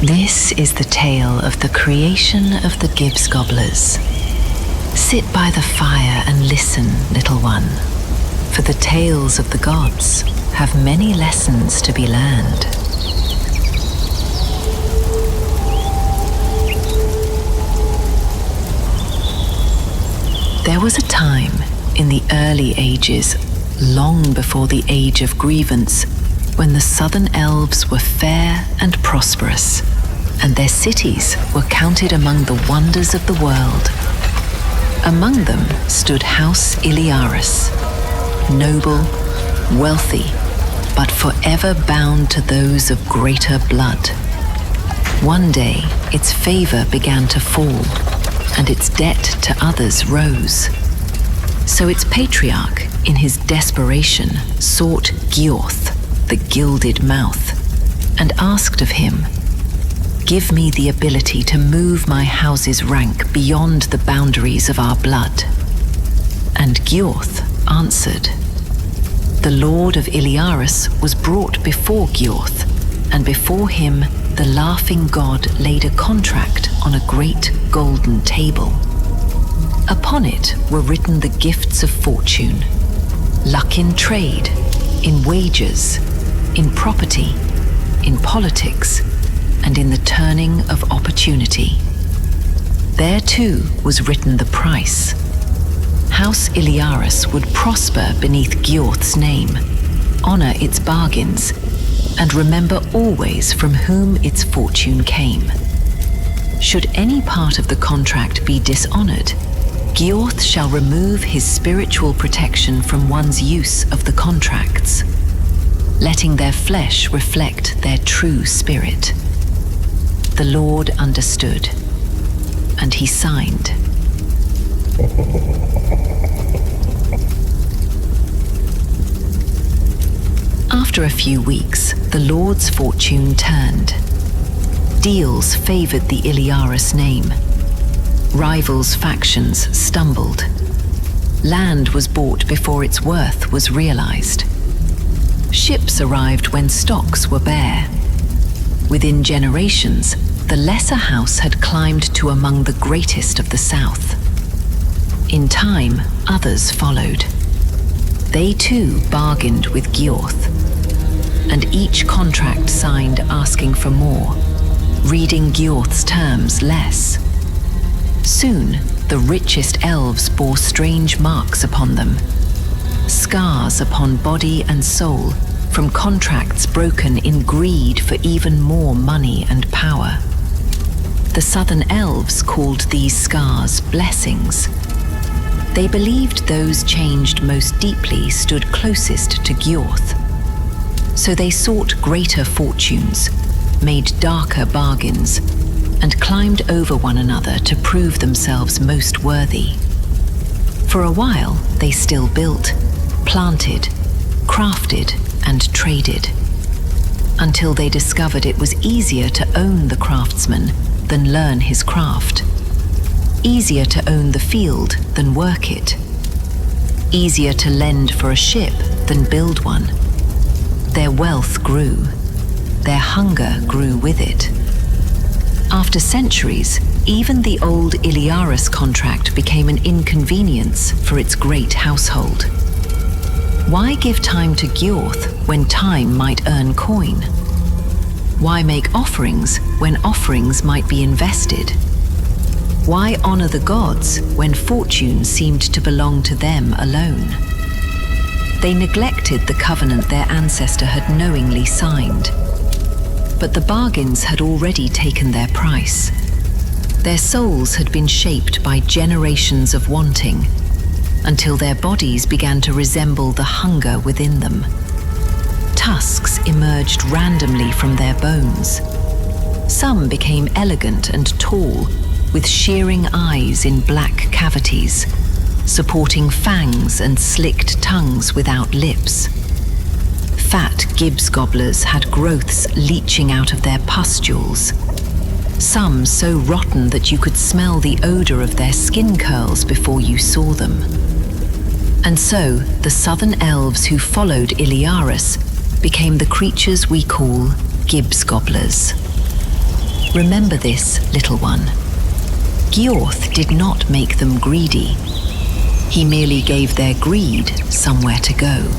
This is the tale of the creation of the Gibsgobblers. Sit by the fire and listen, little one, for the tales of the gods have many lessons to be learned. There was a time in the early ages, long before the Age of Grievance, when the southern elves were fair and prosperous, and their cities were counted among the wonders of the world. Among them stood House Ilyarus, noble, wealthy, but forever bound to those of greater blood. One day, its favor began to fall, and its debt to others rose. So its patriarch, in his desperation, sought Giorth, the Gilded Mouth, and asked of him, "Give me the ability to move my house's rank beyond the boundaries of our blood." And Guth answered. The Lord of Ilaris was brought before Giorth, and before him the laughing god laid a contract on a great golden table. Upon it were written the gifts of fortune, luck in trade, in wages, in property, in politics, and in the turning of opportunity. There too was written the price. House Ilyarus would prosper beneath Giorth's name, honor its bargains, and remember always from whom its fortune came. Should any part of the contract be dishonored, Giorth shall remove his spiritual protection from one's use of the contracts, letting their flesh reflect their true spirit. The Lord understood, and he signed. After a few weeks, the Lord's fortune turned. Deals favored the Ilaris name. Rivals' factions stumbled. Land was bought before its worth was realized. Ships arrived when stocks were bare. Within generations, the lesser house had climbed to among the greatest of the south. In time, others followed. They too bargained with Giorth, and each contract signed asking for more, reading Giorth's terms less. Soon, the richest elves bore strange marks upon them, scars upon body and soul from contracts broken in greed for even more money and power. The southern elves called these scars blessings. They believed those changed most deeply stood closest to Giorth. So they sought greater fortunes, made darker bargains, and climbed over one another to prove themselves most worthy. For a while, they still built, planted, crafted, and traded, until they discovered it was easier to own the craftsman than learn his craft, easier to own the field than work it, easier to lend for a ship than build one. Their wealth grew, their hunger grew with it. After centuries, even the old Ilyarus contract became an inconvenience for its great household. Why give time to Giorth when time might earn coin? Why make offerings when offerings might be invested? Why honor the gods when fortune seemed to belong to them alone? They neglected the covenant their ancestor had knowingly signed. But the bargains had already taken their price. Their souls had been shaped by generations of wanting, until their bodies began to resemble the hunger within them. Tusks emerged randomly from their bones. Some became elegant and tall, with shearing eyes in black cavities, supporting fangs and slicked tongues without lips. Fat Gibsgobblers had growths leaching out of their pustules, some so rotten that you could smell the odor of their skin curls before you saw them. And so, the southern elves who followed Ilyarus became the creatures we call Gibsgobblers. Remember this, little one. Giorth did not make them greedy. He merely gave their greed somewhere to go.